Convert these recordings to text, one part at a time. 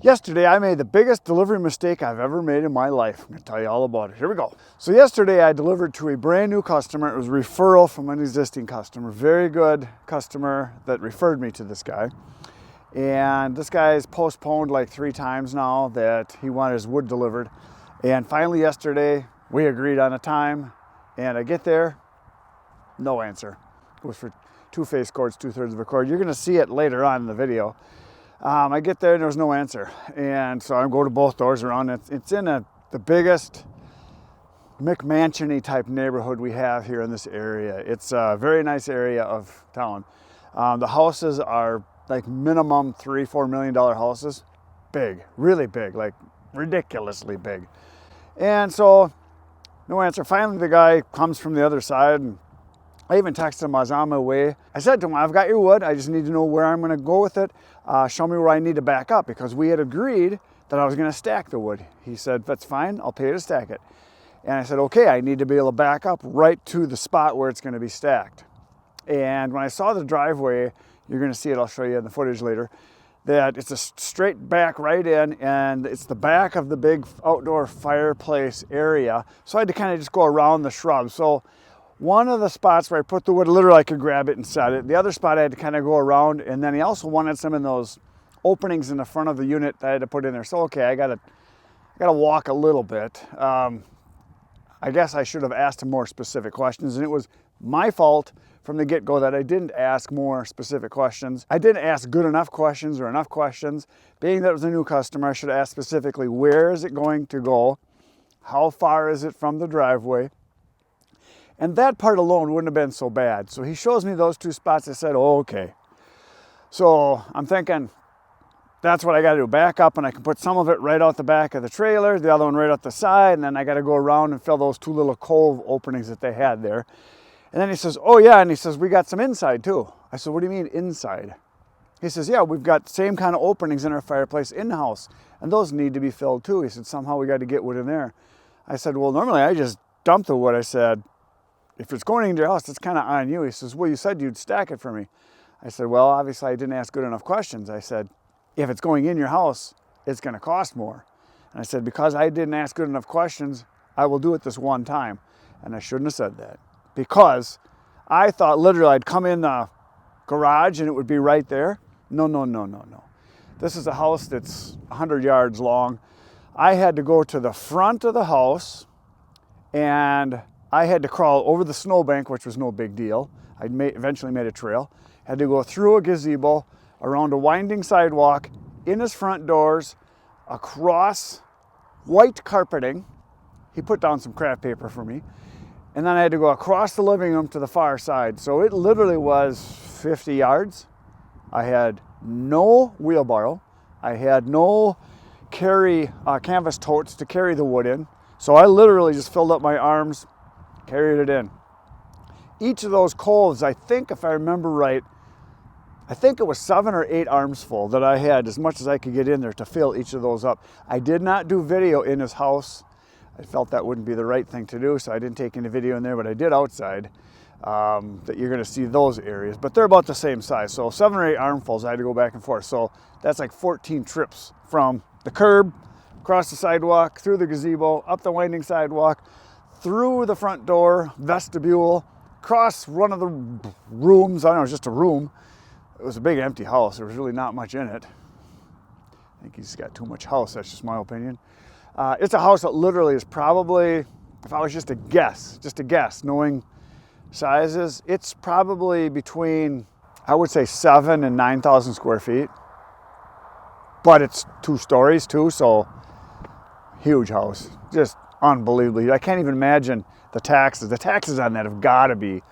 Yesterday, I made the biggest delivery mistake I've ever made in my life. I'm going to tell you all about it. Here we go. So yesterday, I delivered to a brand new customer. It was a referral from an existing customer. Very good customer that referred me to this guy. And this guy's postponed like 3 times now that he wanted his wood delivered. And finally yesterday, we agreed on a time. And I get there, no answer. It was for 2 face cords, 2/3 of a cord. You're going to see it later on in the video. I get there and there was no answer. And so I go to both doors around. It's in the biggest McMansion-y type neighborhood we have here in this area. It's a very nice area of town. The houses are like minimum $3-4 million houses. Big, really big, like ridiculously big. And so no answer. Finally the guy comes from the other side, and I even texted him. I was on my way. I said to him, I've got your wood. I just need to know where I'm going to go with it. Show me where I need to back up, because we had agreed that I was going to stack the wood. He said, that's fine. I'll pay you to stack it. And I said, okay, I need to be able to back up right to the spot where it's going to be stacked. And when I saw the driveway, you're going to see it. I'll show you in the footage later, that it's a straight back right in, and it's the back of the big outdoor fireplace area. So I had to kind of just go around the shrubs. So one of the spots where I put the wood, literally I could grab it and set it. The other spot I had to kind of go around, and then he also wanted some in those openings in the front of the unit that I had to put in there. So okay, I gotta walk a little bit. I guess I should have asked him more specific questions, and it was my fault from the get-go that I didn't ask more specific questions. I didn't ask good enough questions or enough questions. Being that it was a new customer, I should have asked specifically, where is it going to go? How far is it from the driveway? And that part alone wouldn't have been so bad. So he shows me those 2 spots. I said, oh, okay. So I'm thinking, that's what I got to do. Back up, and I can put some of it right out the back of the trailer, the other one right out the side, and then I got to go around and fill those 2 little cove openings that they had there. And then he says, oh yeah, and he says, we got some inside too. I said, what do you mean inside? He says, yeah, we've got the same kind of openings in our fireplace in the house, and those need to be filled too. He said, somehow we got to get wood in there. I said, well, normally I just dump the wood. I said, if it's going into your house, it's kind of on you. He says, well, you said you'd stack it for me. I said, well, obviously I didn't ask good enough questions. I said, if it's going in your house, it's going to cost more. And I said, because I didn't ask good enough questions, I will do it this one time. And I shouldn't have said that, because I thought literally I'd come in the garage and it would be right there. No. This is a house that's 100 yards long. I had to go to the front of the house, and I had to crawl over the snowbank, which was no big deal. I eventually made a trail. Had to go through a gazebo, around a winding sidewalk, in his front doors, across white carpeting. He put down some craft paper for me. And then I had to go across the living room to the far side. So it literally was 50 yards. I had no wheelbarrow. I had no canvas totes to carry the wood in. So I literally just filled up my arms, carried it in. Each of those coves, I think, if I remember right, I think it was 7 or 8 arms full that I had, as much as I could get in there to fill each of those up. I did not do video in his house. I felt that wouldn't be the right thing to do, so I didn't take any video in there, but I did outside, that you're gonna see those areas. But they're about the same size, so 7 or 8 armfuls I had to go back and forth. So that's like 14 trips from the curb, across the sidewalk, through the gazebo, up the winding sidewalk, through the front door, vestibule, across one of the rooms. I don't know, it was just a room. It was a big empty house. There was really not much in it. I think he's got too much house, that's just my opinion. It's a house that literally is probably, if I was just to guess, knowing sizes, it's probably between, I would say 7,000 and 9,000 square feet. But it's 2 stories too, so huge house. Just unbelievably. I can't even imagine the taxes. The taxes on that have got to be,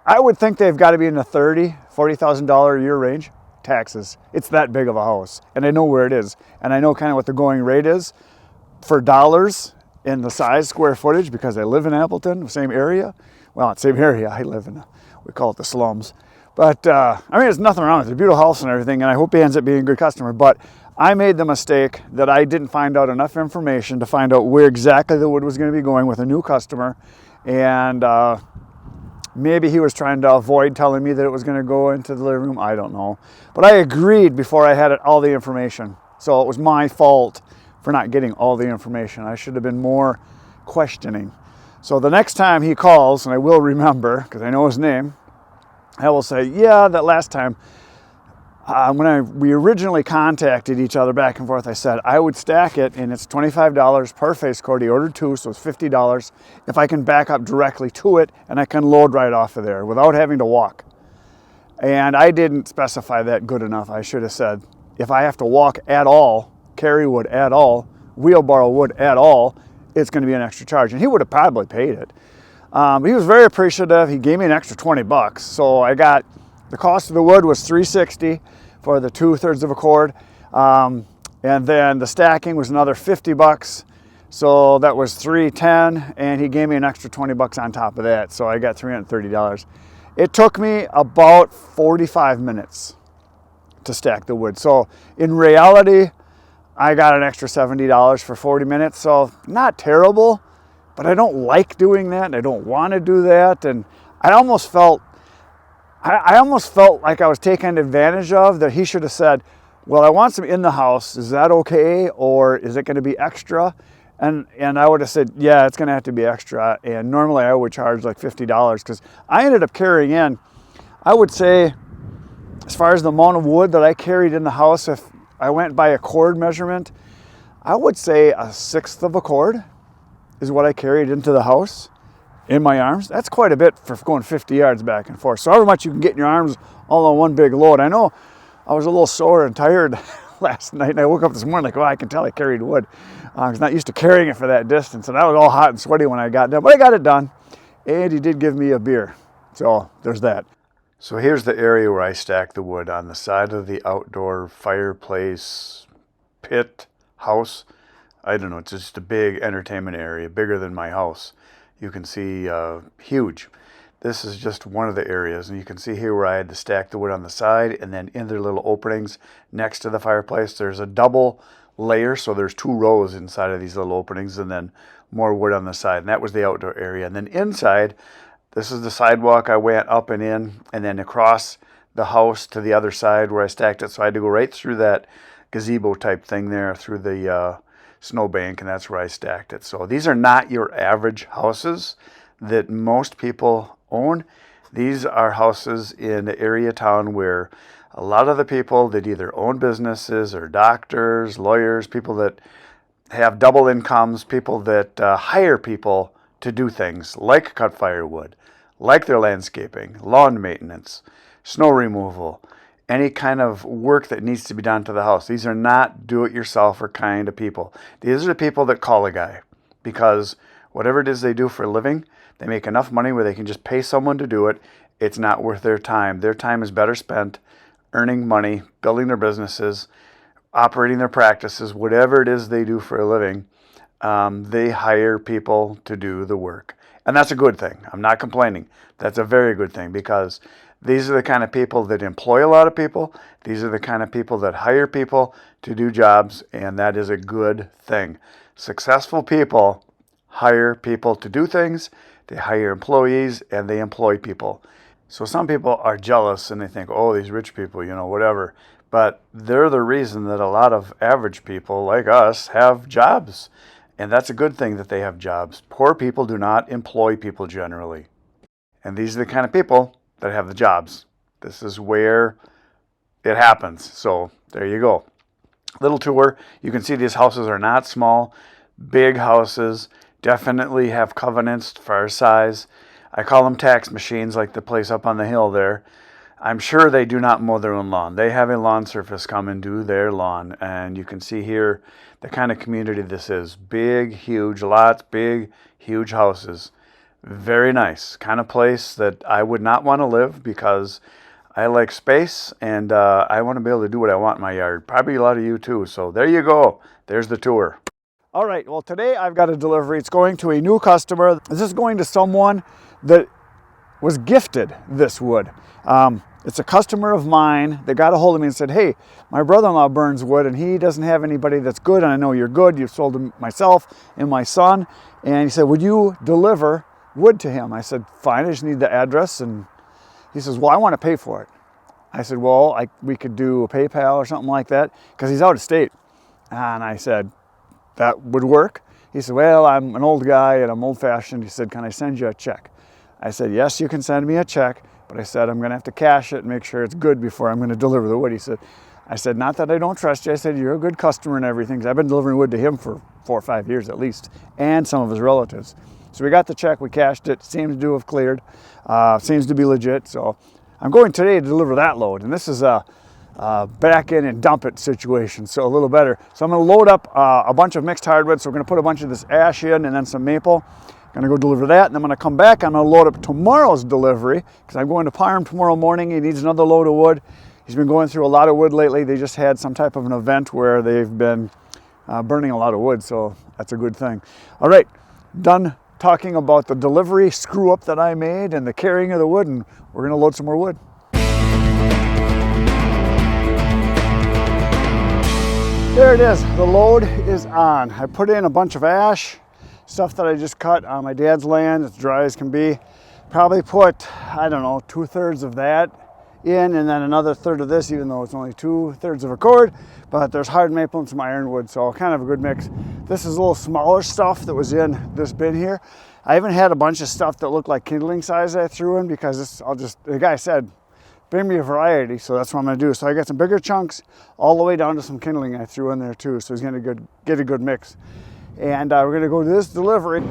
I would think they've got to be in the $30,000-$40,000 a year range. Taxes. It's that big of a house, and I know where it is, and I know kind of what the going rate is for dollars in the size, square footage, because I live in Appleton, the same area. Well, not same area. I live in, we call it the slums. But I mean, there's nothing wrong with it. It's a beautiful house and everything, and I hope he ends up being a good customer. But I made the mistake that I didn't find out enough information to find out where exactly the wood was going to be going with a new customer, and Maybe he was trying to avoid telling me that it was going to go into the living room. I don't know. But I agreed before I had all the information. So it was my fault for not getting all the information. I should have been more questioning. So the next time he calls, and I will remember because I know his name, I will say, yeah, that last time, we originally contacted each other back and forth, I said I would stack it, and it's $25 per face cord. He ordered 2, so it's $50 if I can back up directly to it and I can load right off of there without having to walk. And I didn't specify that good enough. I should have said, if I have to walk at all, carry wood at all, wheelbarrow wood at all, it's going to be an extra charge. And he would have probably paid it. He was very appreciative. He gave me an extra 20 bucks. So I got, the cost of the wood was $3.60 for the 2/3 of a cord. And then the stacking was another 50 bucks. So that was $310, and he gave me an extra 20 bucks on top of that. So I got $330. It took me about 45 minutes to stack the wood. So in reality, I got an extra $70 for 40 minutes. So not terrible, but I don't like doing that, and I don't want to do that. And I almost felt like I was taken advantage of, that he should have said, well, I want some in the house. Is that okay? Or is it going to be extra? And I would have said, yeah, it's going to have to be extra. And normally I would charge like $50 because I ended up carrying in, I would say, as far as the amount of wood that I carried in the house, if I went by a cord measurement, I would say 1/6 of a cord is what I carried into the house in my arms. That's quite a bit for going 50 yards back and forth. So however much you can get in your arms all on one big load. I know I was a little sore and tired last night, and I woke up this morning like, oh, I can tell I carried wood. I was not used to carrying it for that distance, and I was all hot and sweaty when I got done. But I got it done, and he did give me a beer. So there's that. So here's the area where I stack the wood, on the side of the outdoor fireplace, pit, house. I don't know, it's just a big entertainment area, bigger than my house. You can see huge. This is just one of the areas, and you can see here where I had to stack the wood on the side, and then in their little openings next to the fireplace, there's a double layer, so there's 2 rows inside of these little openings, and then more wood on the side, and that was the outdoor area. And then inside, this is the sidewalk I went up and in, and then across the house to the other side where I stacked it, so I had to go right through that gazebo type thing there, through the snowbank, and that's where I stacked it. So these are not your average houses that most people own. These are houses in the area town where a lot of the people that either own businesses or doctors, lawyers, people that have double incomes, people that hire people to do things like cut firewood, like their landscaping, lawn maintenance, snow removal, any kind of work that needs to be done to the house. These are not do-it-yourselfer kind of people. These are the people that call a guy because whatever it is they do for a living, they make enough money where they can just pay someone to do it. It's not worth their time. Their time is better spent earning money, building their businesses, operating their practices, whatever it is they do for a living. They hire people to do the work. And that's a good thing. I'm not complaining. That's a very good thing because these are the kind of people that employ a lot of people. These are the kind of people that hire people to do jobs, and that is a good thing. Successful people hire people to do things, they hire employees, and they employ people. So some people are jealous and they think, oh, these rich people, whatever. But they're the reason that a lot of average people like us have jobs. And that's a good thing that they have jobs. Poor people do not employ people generally. And these are the kind of people that have the jobs. This is where it happens. So there you go. Little tour. You can see these houses are not small. Big houses. Definitely have covenants for our size. I call them tax machines, like the place up on the hill there. I'm sure they do not mow their own lawn. They have a lawn surface come and do their lawn. And you can see here the kind of community this is. Big, huge lots, big, huge houses. Very nice. Kind of place that I would not want to live because I like space and I want to be able to do what I want in my yard. Probably a lot of you too. So there you go. There's the tour. All right. Well, today I've got a delivery. It's going to a new customer. This is going to someone that was gifted this wood. It's a customer of mine that got a hold of me and said, hey, my brother-in-law burns wood and he doesn't have anybody that's good. And I know you're good. You've sold him myself and my son. And he said, would you deliver wood to him. I said, fine, I just need the address. And he says, well, I want to pay for it. I said, well, we could do a PayPal or something like that, because he's out of state. And I said, that would work. He said, well, I'm an old guy and I'm old-fashioned. He said, can I send you a check? I said, yes, you can send me a check, but I said, I'm going to have to cash it and make sure it's good before I'm going to deliver the wood. I said, not that I don't trust you. I said, you're a good customer and everything, because I've been delivering wood to him for 4 or 5 years at least, and some of his relatives. So we got the check, we cashed it, seems to have cleared, seems to be legit. So I'm going today to deliver that load, and this is a back in and dump it situation, so a little better. So I'm going to load up a bunch of mixed hardwood. So we're going to put a bunch of this ash in and then some maple. Going to go deliver that, and I'm going to come back. I'm going to load up tomorrow's delivery, because I'm going to Parham tomorrow morning. He needs another load of wood. He's been going through a lot of wood lately. They just had some type of an event where they've been burning a lot of wood, so that's a good thing. All right, done talking about the delivery screw up that I made and the carrying of the wood, and we're going to load some more wood. There it is, the load is on. I put in a bunch of ash, stuff that I just cut on my dad's land, it's dry as can be. Probably put, I don't know, 2/3 of that in, and then another third of this, even though it's only 2/3 of a cord, but there's hard maple and some ironwood, so kind of a good mix. This is a little smaller stuff that was in this bin here. I even had a bunch of stuff that looked like kindling size I threw in, because the guy said, bring me a variety, so that's what I'm going to do. So I got some bigger chunks all the way down to some kindling I threw in there too, so he's going to get a good mix. And we're going to go to this delivery.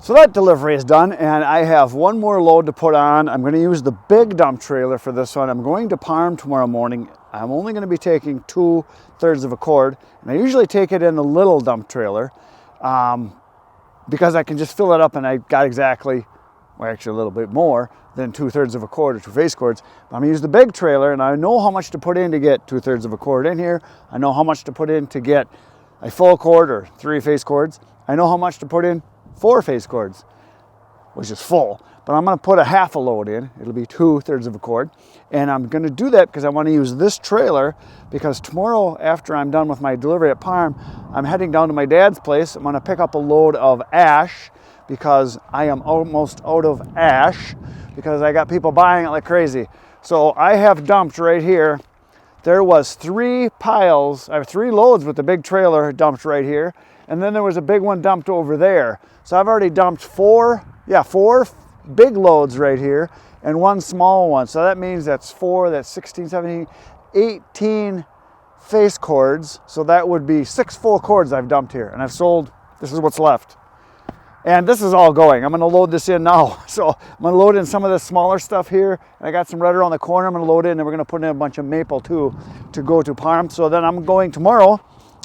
So that delivery is done, and I have one more load to put on. I'm going to use the big dump trailer for this one. I'm going to Parham tomorrow morning. I'm only going to be taking 2/3 of a cord, and I usually take it in the little dump trailer because I can just fill it up, and I got exactly, well, actually a little bit more than 2/3 of a cord or 2 face cords. But I'm going to use the big trailer, and I know how much to put in to get 2/3 of a cord in here. I know how much to put in to get a full cord or 3 face cords. I know how much to put in 4 face cords, which is full, but I'm going to put a half a load in. It'll be 2/3 of a cord, and I'm going to do that because I want to use this trailer, because tomorrow after I'm done with my delivery at Parham, I'm heading down to my dad's place. I'm going to pick up a load of ash, because I am almost out of ash, because I got people buying it like crazy. So I have dumped right here. There was 3 piles. I have 3 loads with the big trailer dumped right here, and then there was a big one dumped over there. So I've already dumped 4 big loads right here and 1 small one. So that means that's 4, that's 16, 17, 18 face cords. So that would be 6 full cords I've dumped here, and I've sold, this is what's left. And this is all going. I'm going to load this in now. So I'm going to load in some of the smaller stuff here. And I got some right around the corner I'm going to load in, and we're going to put in a bunch of maple too to go to Parham. So then I'm going tomorrow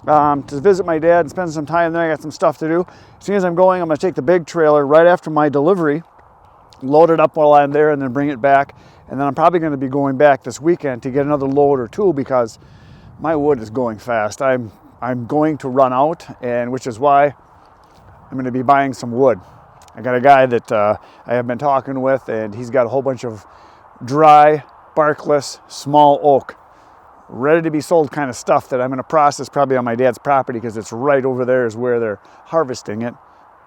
to visit my dad and spend some time there. I got some stuff to do. As soon as I'm going, I'm going to take the big trailer right after my delivery, load it up while I'm there, and then bring it back. And then I'm probably going to be going back this weekend to get another load or 2, because my wood is going fast. I'm going to run out, and which is why I'm going to be buying some wood. I got a guy that I have been talking with, and he's got a whole bunch of dry, barkless, small oak, ready to be sold kind of stuff that I'm going to process probably on my dad's property, because it's right over there is where they're harvesting it,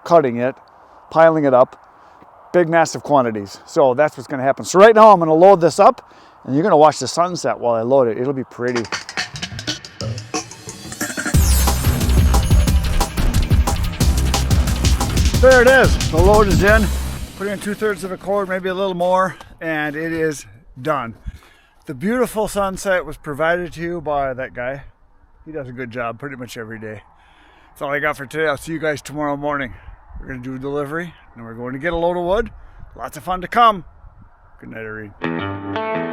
cutting it, piling it up, big massive quantities. So that's what's going to happen. So right now I'm going to load this up, and you're going to watch the sunset while I load it. It'll be pretty. There it is. The load is in. Put in 2/3 of a cord, maybe a little more, and it is done. The beautiful sunset was provided to you by that guy. He does a good job pretty much every day. That's all I got for today. I'll see you guys tomorrow morning. We're going to do a delivery, and we're going to get a load of wood. Lots of fun to come. Good night, Irene.